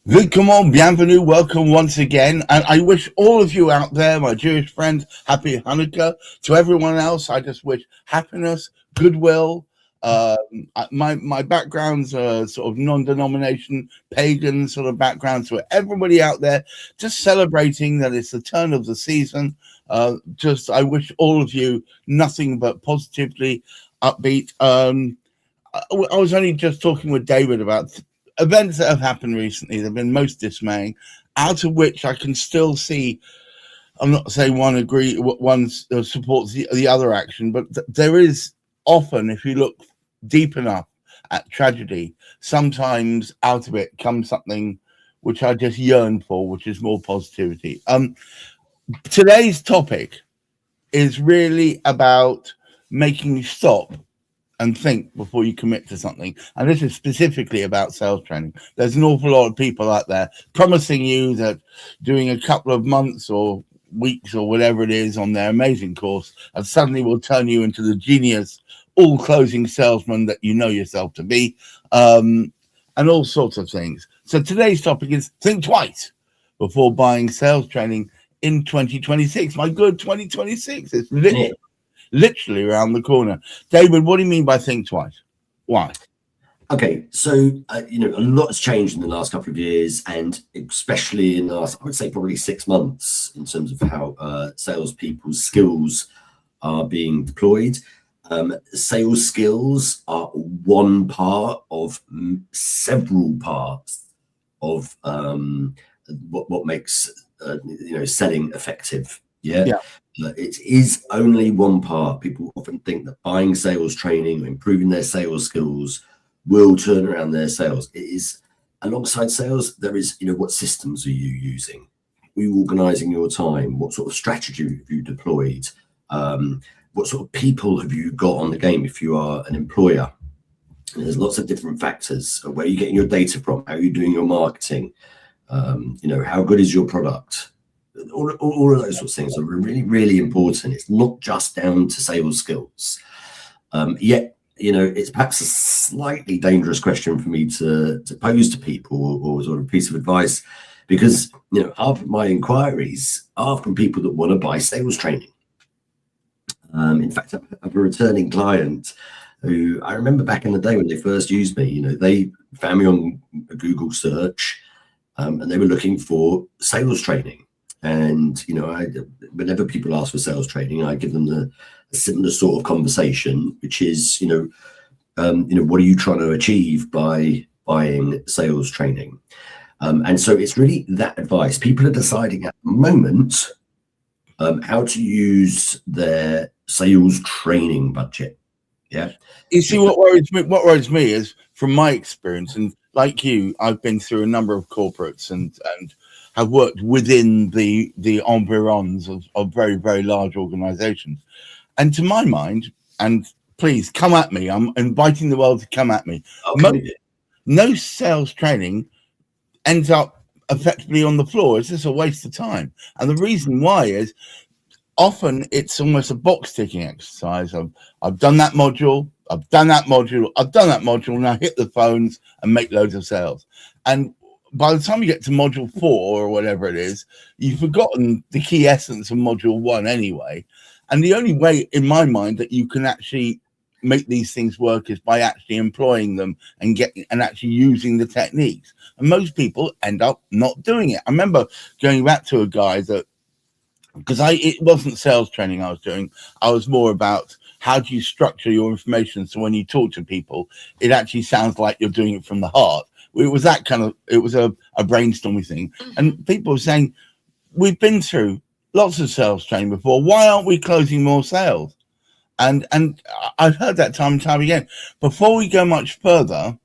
Comment, bienvenue, welcome once again. And I wish all of you out there, my Jewish friends, happy Hanukkah. To everyone else, I just wish happiness, goodwill. My background's sort of non-denomination, pagan sort of background. So everybody out there, just celebrating that it's the turn of the season. I wish all of you nothing but positively upbeat. I was only just talking with David about events that have happened recently that have been most dismaying, out of which I can still see. I'm not saying one supports the other action, but there is often, if you look deep enough at tragedy, sometimes out of it comes something which I just yearn for, which is more positivity. Today's topic is really about making you stop and think before you commit to something. And this is specifically about sales training. There's an awful lot of people out there promising you that doing a couple of months or weeks or whatever it is on their amazing course and suddenly will turn you into the genius, all closing salesman that you know yourself to be, and all sorts of things. So today's topic is think twice before buying sales training in 2026. My good 2026 is literally around the corner. David, what do you mean by think twice? Why? Okay, so a lot has changed in the last couple of years, and especially in the last, I would say, probably 6 months in terms of how salespeople's skills are being deployed. Sales skills are one part of several parts of what makes selling effective. Yeah. It is only one part. People often think that buying sales training or improving their sales skills will turn around their sales. It is alongside sales. There is, what systems are you using? Are you organizing your time? What sort of strategy have you deployed? What sort of people have you got on the game if you are an employer? And there's lots of different factors. Where are you getting your data from? How are you doing your marketing? How good is your product? All of those sorts of things are really, really important. It's not just down to sales skills. Yet, it's perhaps a slightly dangerous question for me to pose to people or sort of a piece of advice, because, half of my inquiries are from people that want to buy sales training. In fact, I have a returning client who I remember back in the day when they first used me, they found me on a Google search and they were looking for sales training. And, whenever people ask for sales training, I give them a similar sort of conversation, which is, what are you trying to achieve by buying sales training? And so it's really that advice. People are deciding at the moment how to use their sales training budget. Yeah. You see, what worries me is, from my experience, and like you, I've been through a number of corporates and have worked within the environs of very, very large organizations. And to my mind, and please come at me, I'm inviting the world to come at me. Okay. No sales training ends up effectively on the floor. It's just a waste of time. And the reason why is often it's almost a box ticking exercise of I've done that module, I've done that module, now hit the phones and make loads of sales. And by the time you get to module 4 or whatever it is, you've forgotten the key essence of module 1 anyway. And the only way, in my mind, that you can actually make these things work is by actually employing them and actually using the techniques. And most people end up not doing it. I remember going back to a guy that, because it wasn't sales training I was doing, I was more about how do you structure your information so when you talk to people, it actually sounds like you're doing it from the heart. It was that kind of, it was a brainstorming thing. And people were saying, we've been through lots of sales training before. Why aren't we closing more sales? And I've heard that time and time again. Before we go much further,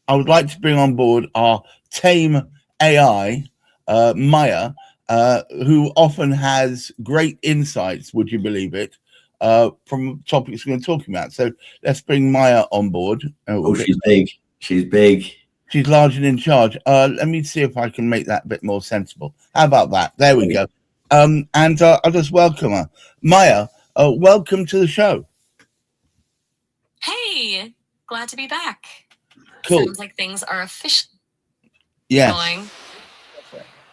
I would like to bring on board our tame AI, Maya, who often has great insights, would you believe it, from topics we're going to talk about. So let's bring Maya on board. She's big. She's big. She's large and in charge. Let me see if I can make that a bit more sensible. How about that? There we go. And I'll just welcome her. Maya, welcome to the show. Hey, glad to be back. Cool. Sounds like things are officially Yes. going.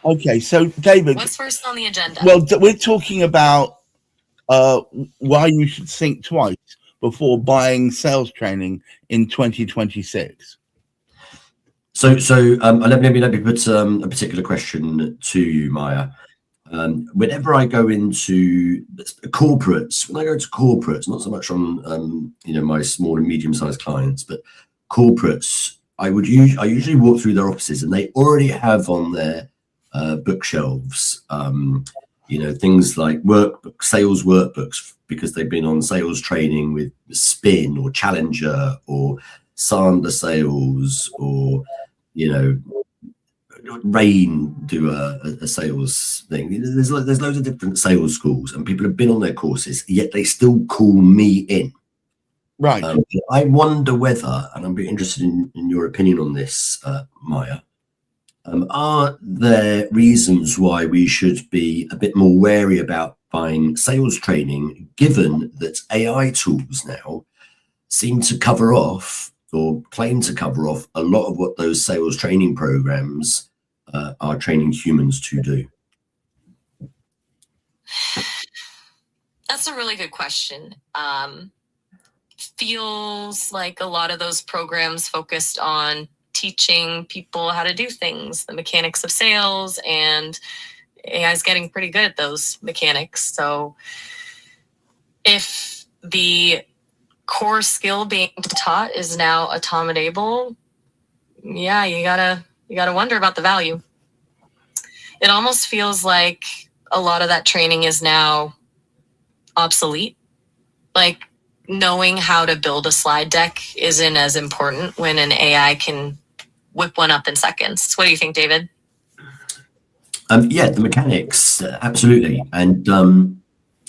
Okay, so David, what's first on the agenda? well, we're talking about why you should think twice before buying sales training in 2026. So let me put a particular question to you, Maya. Whenever I go into corporates, not so much on my small and medium-sized clients, but corporates, I usually walk through their offices and they already have on their bookshelves, things like sales workbooks, because they've been on sales training with Spin or Challenger or Sander Sales, or Rain do a sales thing. There's loads of different sales schools, and people have been on their courses, yet they still call me in. Right. I wonder whether, and I'm interested in your opinion on this, Maya, are there reasons why we should be a bit more wary about buying sales training, given that AI tools now seem to cover off, or claim to cover off, a lot of what those sales training programs are training humans to do? That's a really good question. Feels like a lot of those programs focused on teaching people how to do things, the mechanics of sales, and AI is getting pretty good at those mechanics. So if the core skill being taught is now automatable, yeah, you gotta wonder about the value. It almost feels like a lot of that training is now obsolete. Like, knowing how to build a slide deck isn't as important when an AI can whip one up in seconds. What do you think, David? Yeah, the mechanics, absolutely. And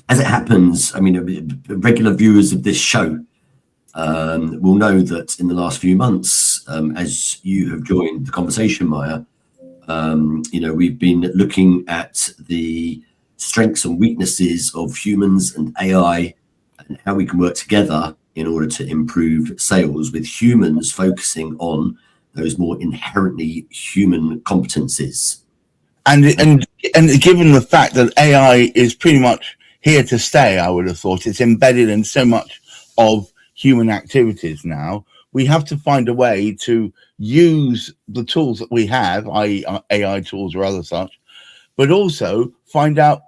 as it happens, I mean, regular viewers of this show will know that in the last few months, as you have joined the conversation, Maya, we've been looking at the strengths and weaknesses of humans and AI, and how we can work together in order to improve sales, with humans focusing on those more inherently human competencies. And given the fact that AI is pretty much here to stay, I would have thought it's embedded in so much of human activities now, we have to find a way to use the tools that we have, i.e. AI tools or other such, but also find out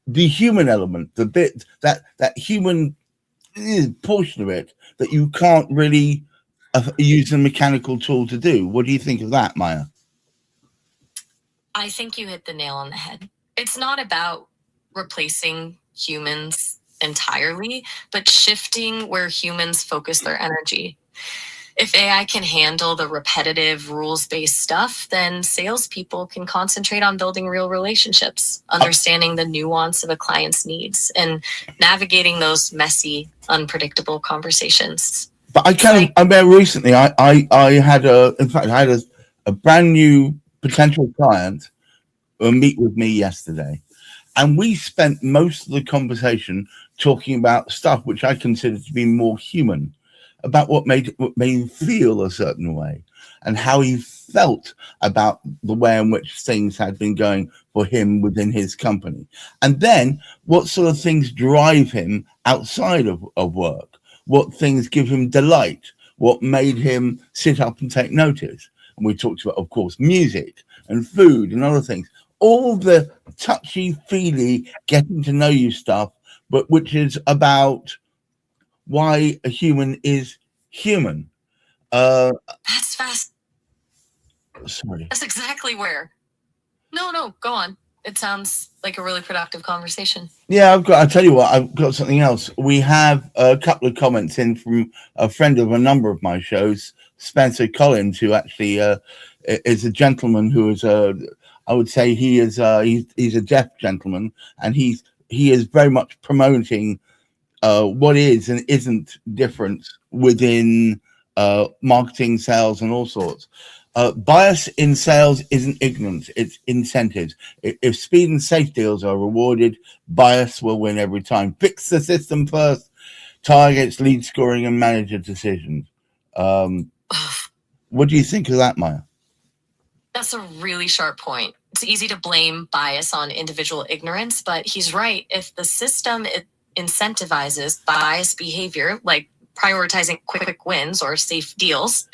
the human element, the bit that human portion of it that you can't really use a mechanical tool to do. What do you think of that, Maya? I think you hit the nail on the head. It's not about replacing humans entirely, but shifting where humans focus their energy. If AI can handle the repetitive rules-based stuff, then salespeople can concentrate on building real relationships, understanding the nuance of a client's needs, and navigating those messy, unpredictable conversations. But recently I had a brand new potential client meet with me yesterday, and we spent most of the conversation talking about stuff which I consider to be more human, about what made him feel a certain way, and how he felt about the way in which things had been going for him within his company, and then what sort of things drive him outside of work, what things give him delight, what made him sit up and take notice. And we talked about, of course, music and food and other things, all the touchy-feely getting to know you stuff, but which is about why a human is human. That's fast. Sorry. That's exactly where. No, go on. It sounds like a really productive conversation. Yeah, I'll tell you what, I've got something else. We have a couple of comments in from a friend of a number of my shows, Spencer Collins, who actually is a gentleman who is I would say he's a deaf gentleman, and he is very much promoting what is and isn't different within marketing, sales, and all sorts. Bias in sales isn't ignorance, it's incentives. If speed and safe deals are rewarded, bias will win every time. Fix the system first, targets, lead scoring, and manager decisions. What do you think of that, Maya? That's a really sharp point. it's easy to blame bias on individual ignorance, but he's right. If the system incentivizes biased behavior, like prioritizing quick wins or safe deals,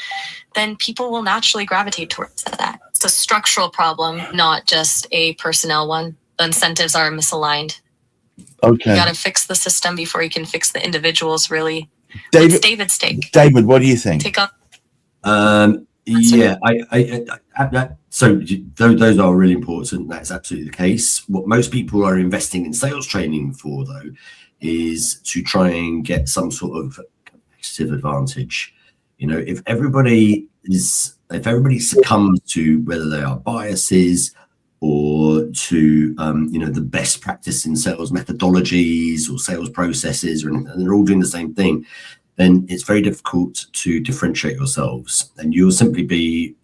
then people will naturally gravitate towards that. It's a structural problem, not just a personnel one. The incentives are misaligned. Okay. You got to fix the system before you can fix the individuals, really. David, What's David's take? David, what do you think? Take up. Yeah, so those are really important. That's absolutely the case. What most people are investing in sales training for, though, is to try and get some sort of competitive advantage. You know, if everybody succumbs to whether they are biases or to the best practice in sales methodologies or sales processes, and they're all doing the same thing, then it's very difficult to differentiate yourselves, and you'll simply be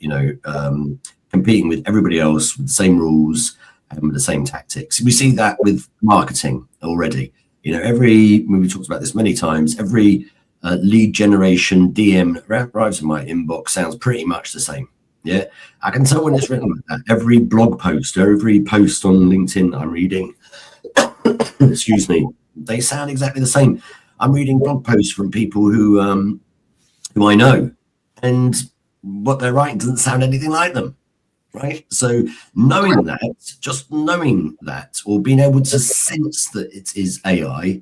competing with everybody else with the same rules and with the same tactics. We see that with marketing already. You know, we talked about this many times, every lead generation DM that arrives in my inbox sounds pretty much the same. Yeah, I can tell when it's written like that. Every blog post, every post on LinkedIn I'm reading, excuse me, they sound exactly the same. I'm reading blog posts from people who I know, and what they're writing doesn't sound anything like them, right? So knowing that, or being able to sense that it is AI,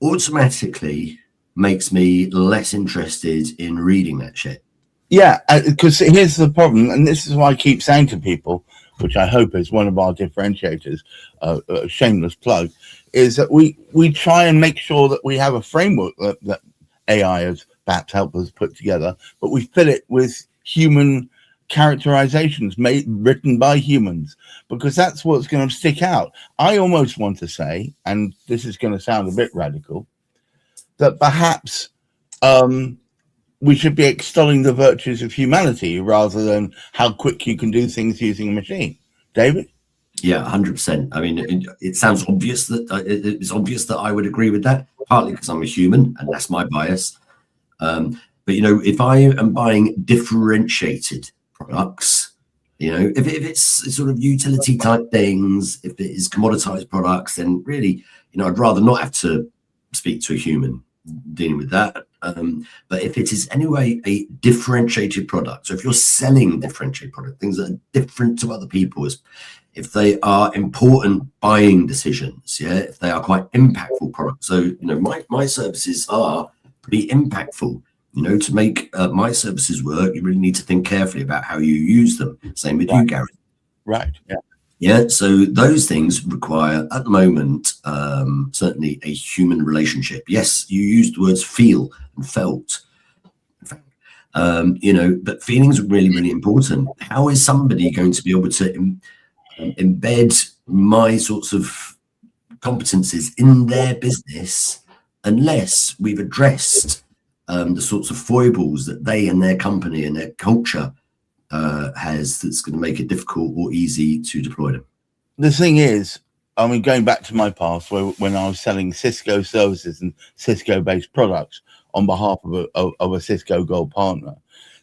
automatically makes me less interested in reading that shit. Yeah, because here's the problem, and this is why I keep saying to people, which I hope is one of our differentiators, a shameless plug, is that we try and make sure that we have a framework that AI has perhaps helped us put together, but we fill it with human characterizations written by humans, because that's what's going to stick out. I almost want to say, and this is going to sound a bit radical, that perhaps we should be extolling the virtues of humanity rather than how quick you can do things using a machine. David? Yeah, 100%. I mean, it sounds obvious that it's obvious that I would agree with that, partly because I'm a human and that's my bias. But, if I am buying differentiated products, if it's sort of utility type things, if it is commoditized products, then really, I'd rather not have to speak to a human dealing with that. But if it is anyway a differentiated product, so if you're selling differentiated product, things that are different to other people's, if they are important buying decisions, if they are quite impactful products. So, my services are pretty impactful. To make my services work, you really need to think carefully about how you use them. Same with you, Gary. Right. Yeah. Yeah. So those things require, at the moment, certainly a human relationship. Yes, you used the words feel and felt. But feelings are really, really important. How is somebody going to be able to embed my sorts of competencies in their business unless we've addressed the sorts of foibles that they and their company and their culture has, that's going to make it difficult or easy to deploy them? The thing is, I mean, going back to my past, when I was selling Cisco services and Cisco-based products on behalf of a Cisco Gold partner,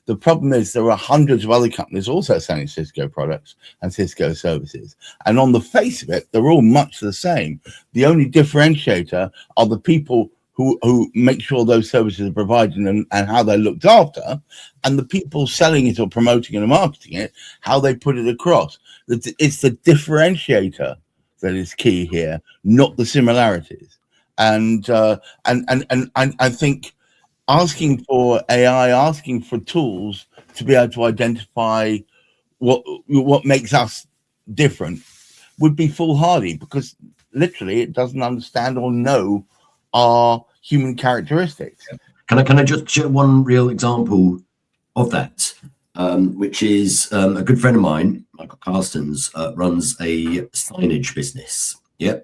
the problem is there are hundreds of other companies also selling Cisco products and Cisco services. And on the face of it, they're all much the same. The only differentiator are the people who make sure those services are provided and how they're looked after, and the people selling it or promoting it and marketing it, how they put it across. It's the differentiator that is key here, not the similarities. And I think asking for AI, asking for tools to be able to identify what makes us different would be foolhardy, because literally it doesn't understand or know our human characteristics. Can I just share one real example of that, which is a good friend of mine, Michael Carstens, runs a signage business. Yeah.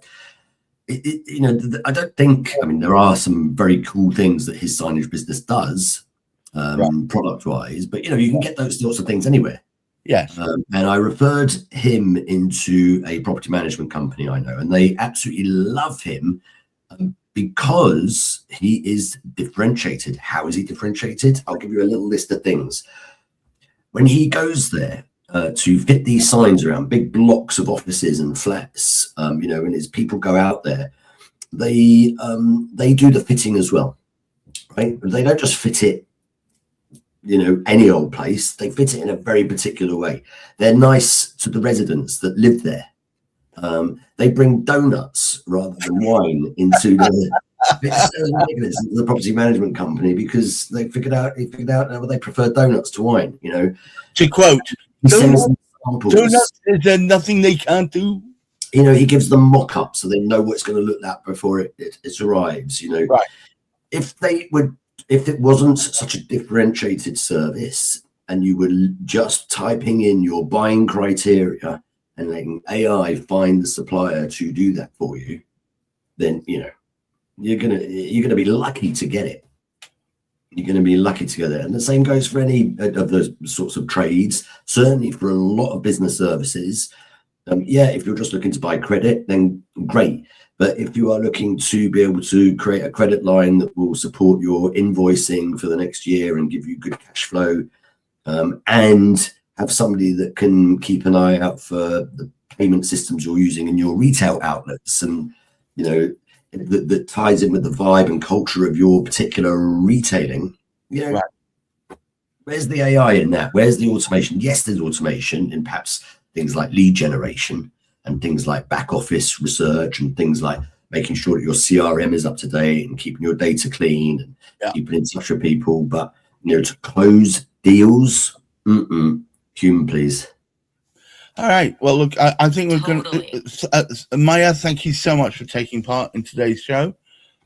I don't think, there are some very cool things that his signage business does, product wise, but you can get those sorts of things anywhere. Yes. And I referred him into a property management company I know, and they absolutely love him because he is differentiated. How is he differentiated? I'll give you a little list of things. When he goes there, to fit these signs around big blocks of offices and flats. You know, and as people go out there, they do the fitting as well, right? They don't just fit it, you know, any old place. They fit it in a very particular way. They're nice to the residents that live there. They bring donuts rather than wine into the property management company because they figured out they prefer donuts to wine. You know, to quote, donuts, is there nothing they can't do? You know, he gives them mock-ups so they know what it's going to look like before it arrives. You know, right? If it wasn't such a differentiated service and you were just typing in your buying criteria and letting AI find the supplier to do that for you, then, you know, you're gonna be lucky to get it. You're going to be lucky to get it. And the same goes for any of those sorts of trades, certainly for a lot of business services. Yeah, if you're just looking to buy credit, then great. But if you are looking to be able to create a credit line that will support your invoicing for the next year and give you good cash flow, and have somebody that can keep an eye out for the payment systems you're using in your retail outlets, and, you know, that ties in with the vibe and culture of your particular retailing, you know, right. Where's the AI in that? Where's the automation? Yes, there's automation in perhaps things like lead generation and things like back office research and things like making sure that your CRM is up to date and keeping your data clean and keeping in touch with people. But, you know, to close deals, human, please. All right. Well, look, I think we're going to... Maya, thank you so much for taking part in today's show.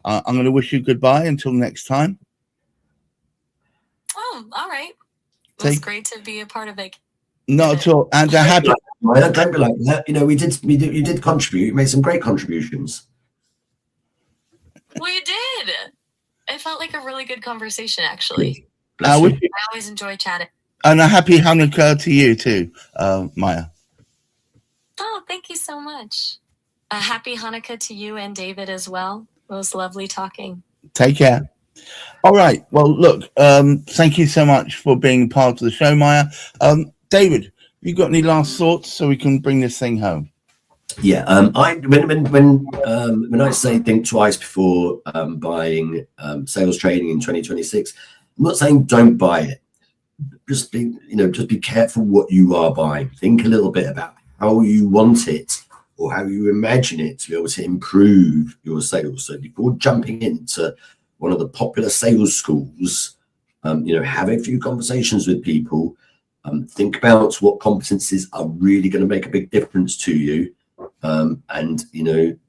I'm going to wish you goodbye until next time. Oh, all right. It was great to be a part of it. Not at all. And happy... Maya, don't be like that. You know, you did contribute. You made some great contributions. We did. It felt like a really good conversation, actually. I always enjoy chatting. And a happy Hanukkah to you too, Maya. Oh, thank you so much. A happy Hanukkah to you and David as well. It was lovely talking. Take care. All right. Well, look, thank you so much for being part of the show, Maya. David, you got any last thoughts so we can bring this thing home? Yeah. When I say think twice before buying sales training in 2026, I'm not saying don't buy it. Just be careful what you are buying. Think a little bit about how you want it or how you imagine it to be able to improve your sales. So before jumping into one of the popular sales schools, have a few conversations with people. Think about what competencies are really going to make a big difference to you. And,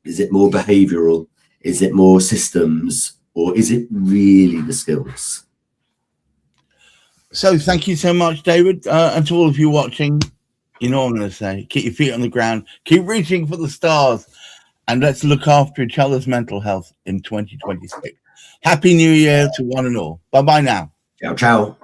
is it more behavioral? Is it more systems? Or is it really the skills? So thank you so much, David. And to all of you watching, you know what I'm going to say. Keep your feet on the ground. Keep reaching for the stars. And let's look after each other's mental health in 2026. Happy New Year to one and all. Bye-bye now. Ciao, ciao.